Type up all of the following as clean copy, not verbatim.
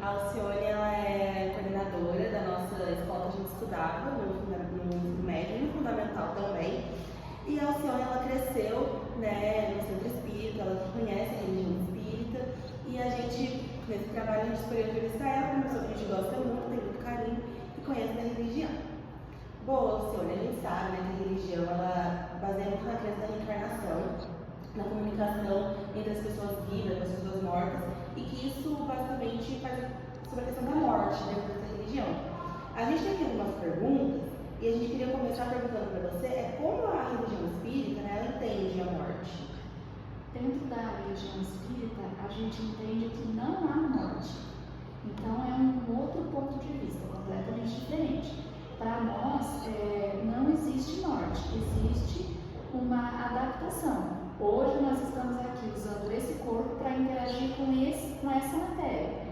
A Alcione, ela é coordenadora da nossa escola que a gente estudava, no ensino médio e no fundamental também. E a Alcione, ela cresceu, né, no centro espírita, ela conhece a religião espírita. E a gente, nesse trabalho, a gente escolheu entrevistar ela, como pessoa que a gente gosta muito, tem muito carinho e conhece da religião. Boa, Alcione, a gente sabe, né, que a religião, ela baseia muito na crença da reencarnação, na comunicação entre as pessoas vivas, as pessoas mortas, e que isso basicamente faz sobre a questão da morte dentro dessa religião. A gente tem aqui algumas perguntas e a gente queria começar perguntando para você como a religião espírita, né, ela entende a morte. Dentro da religião espírita, a gente entende que não há morte. Então é um outro ponto de vista, completamente diferente. Para nós, não existe morte, existe uma adaptação. Hoje nós estamos aqui usando esse corpo para interagir com essa matéria.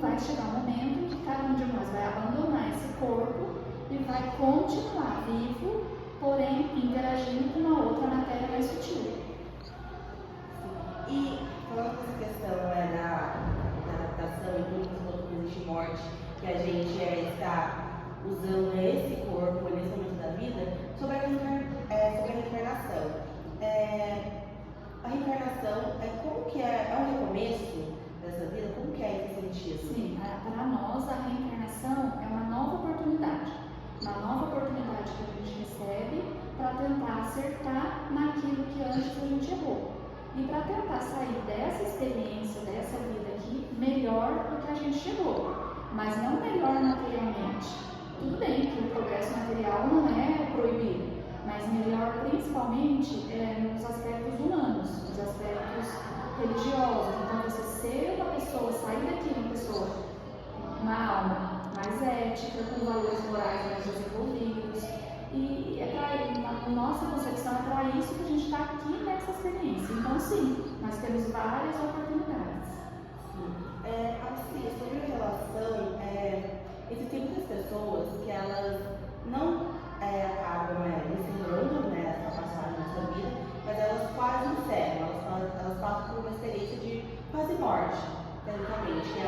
Vai chegar um momento que cada um de nós vai abandonar esse corpo e vai continuar vivo, porém interagindo com uma outra matéria mais sutil. E falando dessa questão da adaptação e tudo, você falou que não existe morte, que a gente está usando esse corpo nesse momento da vida, sobre a reencarnação. A reencarnação como que é um recomeço dessa vida? Como que é esse sentido? Sim, para nós a reencarnação é uma nova oportunidade que a gente recebe para tentar acertar naquilo que antes a gente errou. E para tentar sair dessa experiência, dessa vida aqui, melhor do que a gente chegou, mas não melhor materialmente. Tudo bem que o progresso material não é proibido, mas melhor principalmente nos aspectos humanos, nos aspectos religiosos. Então você ser uma pessoa, sair daqui uma pessoa, uma alma mais ética, com valores morais mais desenvolvidos. E na nossa concepção é para isso que a gente está aqui nessa experiência. Então sim, nós temos várias oportunidades. Assim, sobre a relação, existem muitas pessoas que elas não acabam encerrando essa passagem da sua vida, mas elas quase encerram, elas passam por uma experiência de quase morte, teoricamente.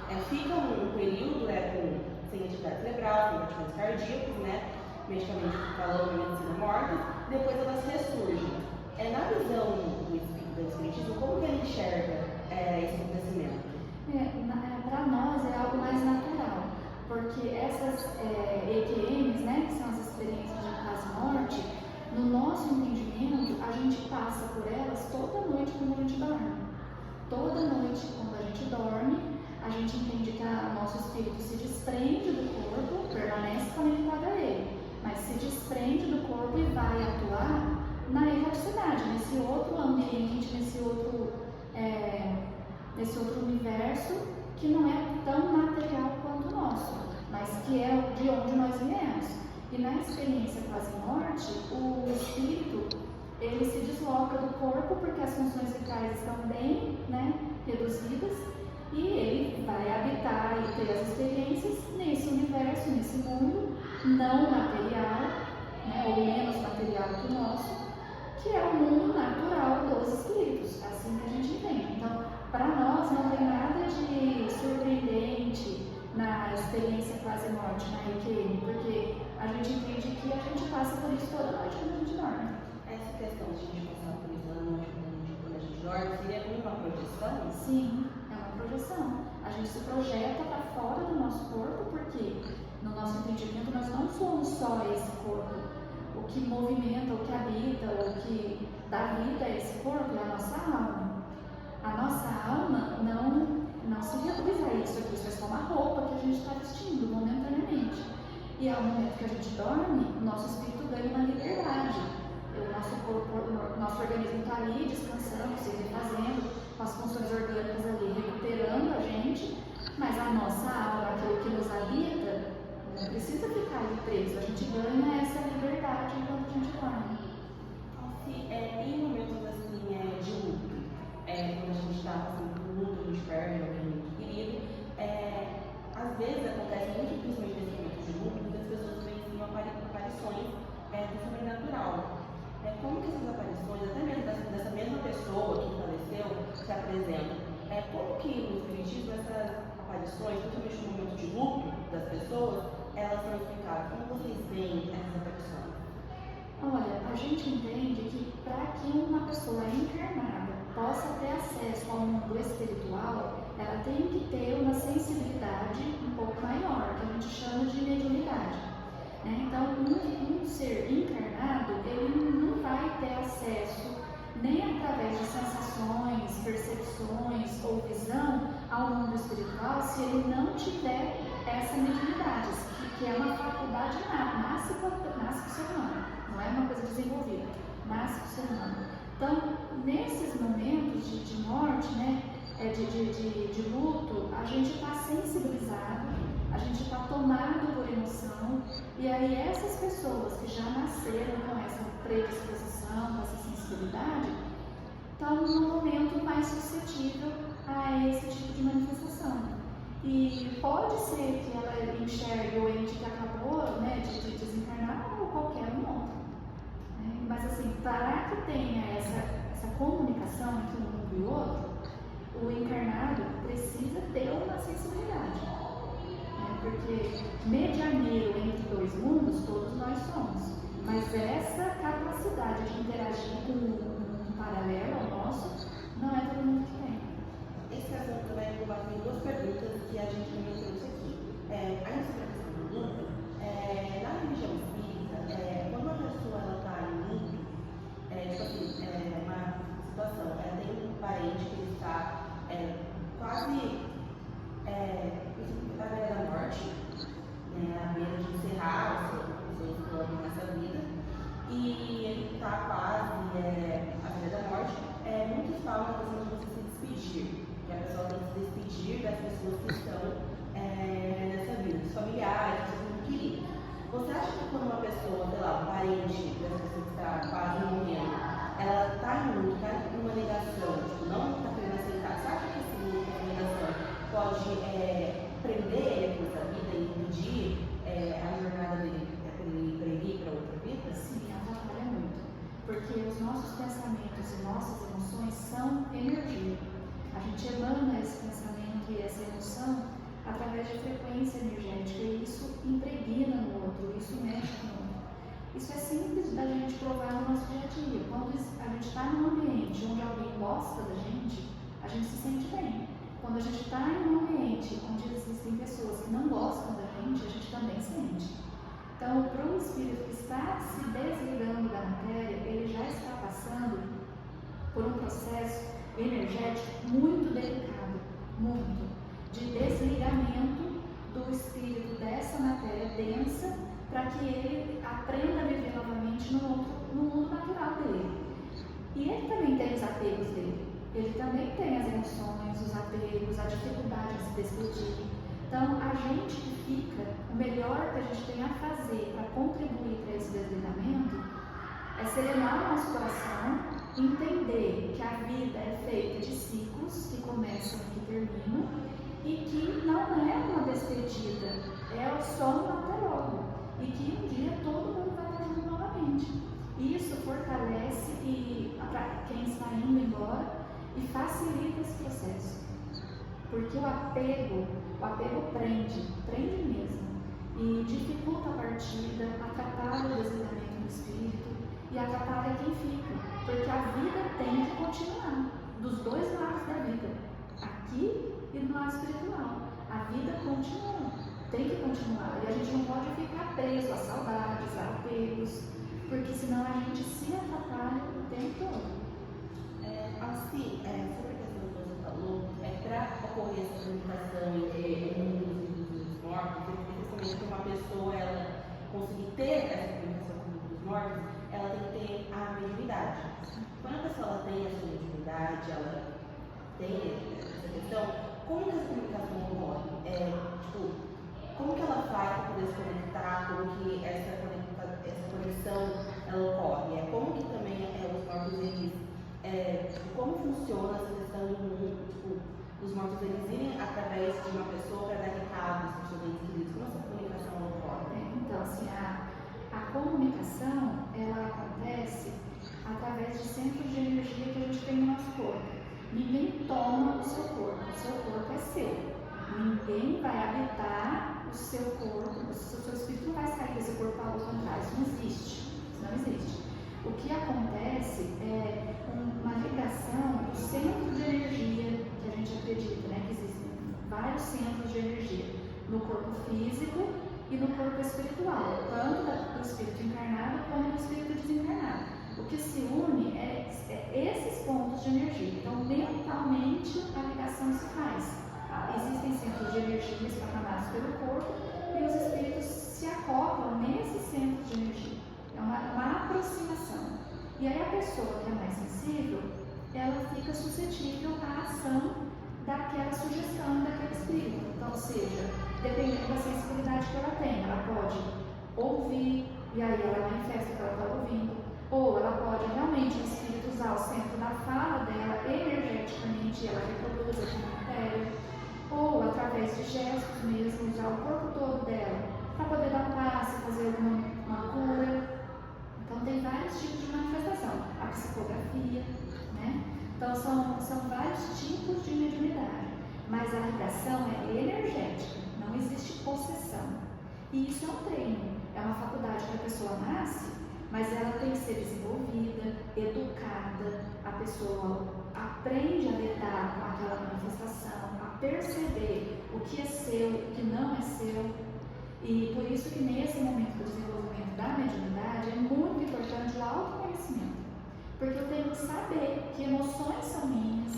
Elas ficam um período sem atividade cerebral, sem batimentos cardíacos, medicamente falando na medicina morta, depois elas ressurgem. Na visão do Espiritismo, como que ele enxerga esse acontecimento? Para nós é algo mais natural, porque essas EQMs, que são as experiências de quase-morte, no nosso entendimento, a gente passa por elas toda noite quando a gente dorme. Toda noite, quando a gente dorme, a gente entende que o nosso espírito se desprende do corpo, permanece conectado a ele, mas se desprende do corpo e vai atuar na erraticidade, nesse outro ambiente, nesse outro universo que não é tão material quanto o nosso, mas que é de onde nós viemos. E na experiência quase-morte, o espírito ele se desloca do corpo porque as funções vitais estão bem reduzidas e ele vai habitar e ter as experiências nesse universo, nesse mundo não material, ou menos material que o nosso, que é o mundo natural dos espíritos, assim que a gente entende. Então, para nós não tem nada de surpreendente na experiência quase-morte, na EQM, porque a gente entende que a gente passa por isso toda noite quando a gente dorme. Essa questão de a gente passar por isso toda noite quando a gente dorme, seria uma projeção? Sim, é uma projeção. A gente se projeta para fora do nosso corpo, porque no nosso entendimento nós não somos só esse corpo. O que movimenta, o que habita, o que dá vida a esse corpo é a nossa alma. A nossa alma não se reduz a isso aqui, isso é só uma roupa que a gente está vestindo momentaneamente. E ao momento que a gente dorme, o nosso espírito ganha uma liberdade. O nosso organismo está ali descansando, se refazendo, com as funções orgânicas ali recuperando a gente, mas a nossa alma, aquilo que nos habita, não precisa ficar ali preso. A gente ganha essa liberdade enquanto a gente dorme. Em momentos assim de luto, quando a gente está passando por luto, a gente perde alguém muito querido, às vezes acontece muito, principalmente nesse momento de luto, muitas pessoas veem aparições do sobrenatural. Como que essas aparições, até mesmo dessa mesma pessoa que faleceu, se apresentam? Como que no Espiritismo essas aparições possa ter acesso ao mundo espiritual, ela tem que ter uma sensibilidade um pouco maior, que a gente chama de mediunidade. Né? Então, um ser encarnado, ele não vai ter acesso nem através de sensações, percepções ou visão ao mundo espiritual se ele não tiver essa mediunidade, que é uma faculdade nata, nasce com o ser humano, não é uma coisa desenvolvida, nasce com o ser humano. Então, nesses momentos de morte, né, de luto, a gente está sensibilizado, a gente está tomado por emoção, e aí essas pessoas que já nasceram com essa predisposição, com essa sensibilidade, estão num momento mais suscetível a esse tipo de manifestação. E pode ser que ela enxergue o ente que acabou, né, de desencarnar ou qualquer um outro. Né? Mas assim, para que tenha essa comunicação entre um mundo e o outro, o encarnado precisa ter uma sensibilidade. Né? Porque medianeiro entre dois mundos, todos nós somos. Mas essa capacidade de interagir com um mundo paralelo ao nosso, não é todo mundo que tem. Esse assunto também tem duas perguntas que a gente me trouxe aqui. Ainda sobre a questão do luto, na religião espírita, quando uma pessoa está em luto, tipo assim, uma situação, ela tem um parente que está quase à beira da morte, à beira de encerrar os seus planos nessa vida, e ele está quase à beira da morte. Muitos falam da questão de você se despedir, que a pessoa tem que se despedir das pessoas que estão nessa vida, dos familiares, das pessoas que queriam. Você acha que quando uma pessoa, sei lá, um parente dessa pessoa que está quase morrendo, ela está em luto, está em uma negação, tipo, não está querendo aceitar, você acha que esse luto, essa negação, pode prender ele aqui nessa vida e impedir a jornada dele para ele ir para outra vida? Sim, atrapalha muito. Porque os nossos pensamentos e nossas emoções são energia. A gente emana esse pensamento e essa emoção através de frequência energética e isso impregna no outro, isso mexe no outro. Isso é simples da gente provar no nosso dia a dia. Quando a gente está num ambiente onde alguém gosta da gente se sente bem. Quando a gente está em um ambiente onde existem pessoas que não gostam da gente também sente. Então, para um espírito que está se desligando da matéria, ele já está passando por um processo energético muito delicado, muito, de desligamento do espírito dessa matéria densa, para que ele aprenda a viver novamente no mundo natural dele. E ele também tem os apegos dele, ele também tem as emoções, os apegos, a dificuldade de se despedir. Então, a gente que fica, o melhor que a gente tem a fazer para contribuir para esse desligamento é serenar o nosso coração, entender que a vida é feita de ciclos que começam e que terminam e que não é uma despedida, é só um até logo e que um dia todo mundo vai estar junto novamente. Isso fortalece quem está indo embora e facilita esse processo. Porque o apego prende mesmo, e dificulta a partida, atrapalha o desligamento do espírito e atrapalha quem fica, porque a vida tem que continuar, dos dois lados da vida, aqui e no lado espiritual. A vida continua, tem que continuar, e a gente não pode ficar preso a saudades, a apegos, porque senão a gente se atrapalha o tempo todo. Assim, sobre a questão que você falou, para ocorrer essa comunicação entre o mundo e os mortos, principalmente para uma pessoa ela conseguir ter essa comunicação com o mundo dos mortos, ela tem que ter a mediunidade. Quando a pessoa ela tem essa mediunidade, ela tem essa questão, como que essa comunicação ocorre? Como que ela faz para poder se conectar, como que essa conexão ela ocorre? Como que também os mortos eles como funciona essa questão do mundo, os mortos eles irem através de uma pessoa para dar recados para os seus entes queridos, como essa comunicação ocorre? Então, assim, a comunicação, ela acontece através de centros de energia que a gente tem no nosso corpo. Ninguém toma o seu corpo é seu. Ninguém vai habitar o seu corpo, o seu espírito não vai sair desse corpo para outro atrás, não existe. O que acontece é uma ligação dos corpo físico e no corpo espiritual, tanto do espírito encarnado como do espírito desencarnado. O que se une é esses pontos de energia. Então, mentalmente, a ligação se faz. Existem centros de energia esparramados pelo corpo e os espíritos se acoplam nesses centros de energia. É uma aproximação. E aí a pessoa que é mais sensível, ela fica suscetível à ação daquela sugestão, daquele espírito. Então, ou seja, dependendo da sensibilidade que ela tem, ela pode ouvir, e aí ela manifesta o que ela está ouvindo, ou ela pode realmente, o espírito, usar o centro da fala dela energeticamente, ela reproduz aquela matéria, ou através de gestos mesmo, usar o corpo todo dela para poder dar passe, fazer uma cura. Então tem vários tipos de manifestação. A psicografia, né? Então são vários tipos de mediunidade, mas a ligação é energética, não existe possessão. E isso é um treino, é uma faculdade que a pessoa nasce, mas ela tem que ser desenvolvida, educada, a pessoa aprende a lidar com aquela manifestação, a perceber o que é seu, o que não é seu. E por isso que nesse momento do desenvolvimento da mediunidade é muito importante o autoconhecimento. Porque eu tenho que saber que emoções são minhas,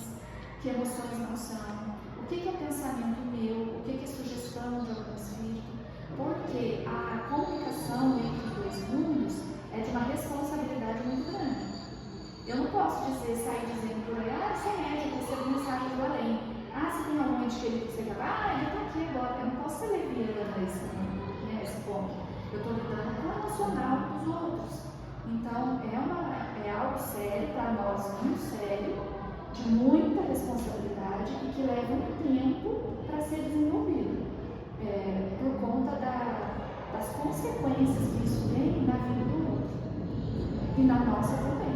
que emoções não são, o que é pensamento meu, o que é sugestão de algum espírito. Porque a comunicação entre os dois mundos é de uma responsabilidade muito grande. Eu não posso sair dizendo por aí, você é médico, recebe mensagem do além. Você tem aonde que ele seja lá? Ele está aqui agora. Eu não posso ser leviana nesse ponto. Eu estou lidando com o emocional dos outros. Então, é algo sério para nós, muito sério, de muita responsabilidade e que leva um tempo para ser desenvolvido. Por conta das consequências que isso tem na vida do outro. E na nossa também.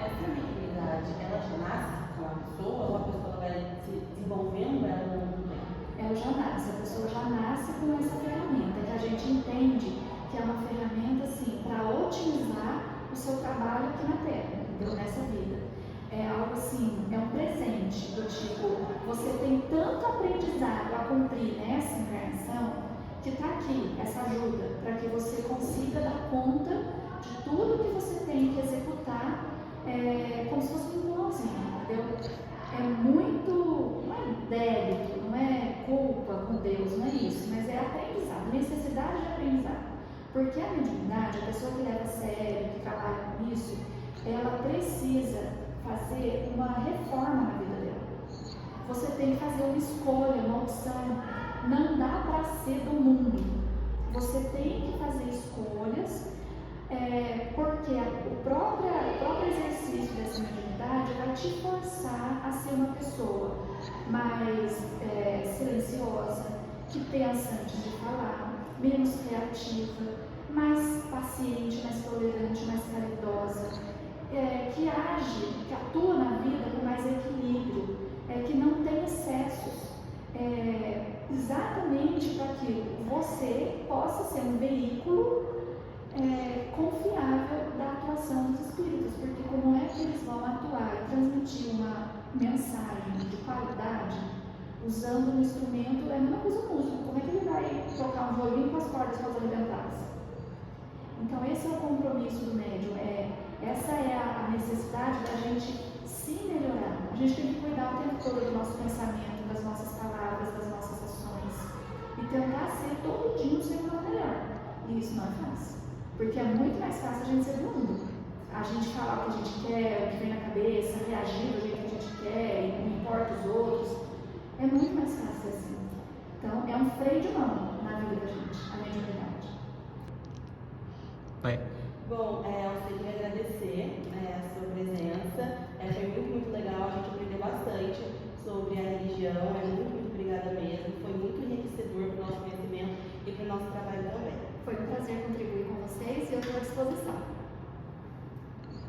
Essa mediunidade, ela já nasce com a pessoa ou a pessoa vai se desenvolvendo ela ao longo do tempo? Ela já nasce, a pessoa já nasce com essa ferramenta, que a gente entende que é uma ferramenta assim, para otimizar o seu trabalho aqui na Terra, entendeu? Nessa vida. É algo assim, é um presente, do tipo, você tem tanto aprendizado a cumprir nessa encarnação, que está aqui essa ajuda, para que você consiga dar conta de tudo que você tem que executar, como se fosse um igualzinho, entendeu? É muito, não é débito, não é culpa com Deus, não é isso, mas é aprendizado, necessidade de aprendizado. Porque a mediunidade, a pessoa que leva a sério, que trabalha com isso, ela precisa fazer uma reforma na vida dela. Você tem que fazer uma escolha, uma opção. Não dá para ser do mundo. Você tem que fazer escolhas, porque o próprio exercício dessa mediunidade vai te forçar a ser uma pessoa mais silenciosa, que pensa antes de falar, menos criativa, mais paciente, mais tolerante, mais caridosa, que age, que atua na vida com mais equilíbrio, que não tem excessos, exatamente para que você possa ser um veículo confiável da atuação dos espíritos, porque como é que eles vão atuar e transmitir uma mensagem de qualidade usando um instrumento, é a mesma coisa músico, como é que ele vai tocar um violino com as cordas todas arrebentadas? Então esse é o compromisso do médium, essa é a necessidade da gente se melhorar. A gente tem que cuidar o tempo todo do nosso pensamento, das nossas palavras, das nossas ações e tentar ser todo dia um ser humano melhor. E isso não é fácil, porque é muito mais fácil a gente ser do mundo. A gente falar o que a gente quer, o que vem na cabeça, reagir do jeito que a gente quer, e não importa os outros. É muito mais fácil assim. Então é um freio de mão na vida da gente, a mediunidade. Bom, eu queria agradecer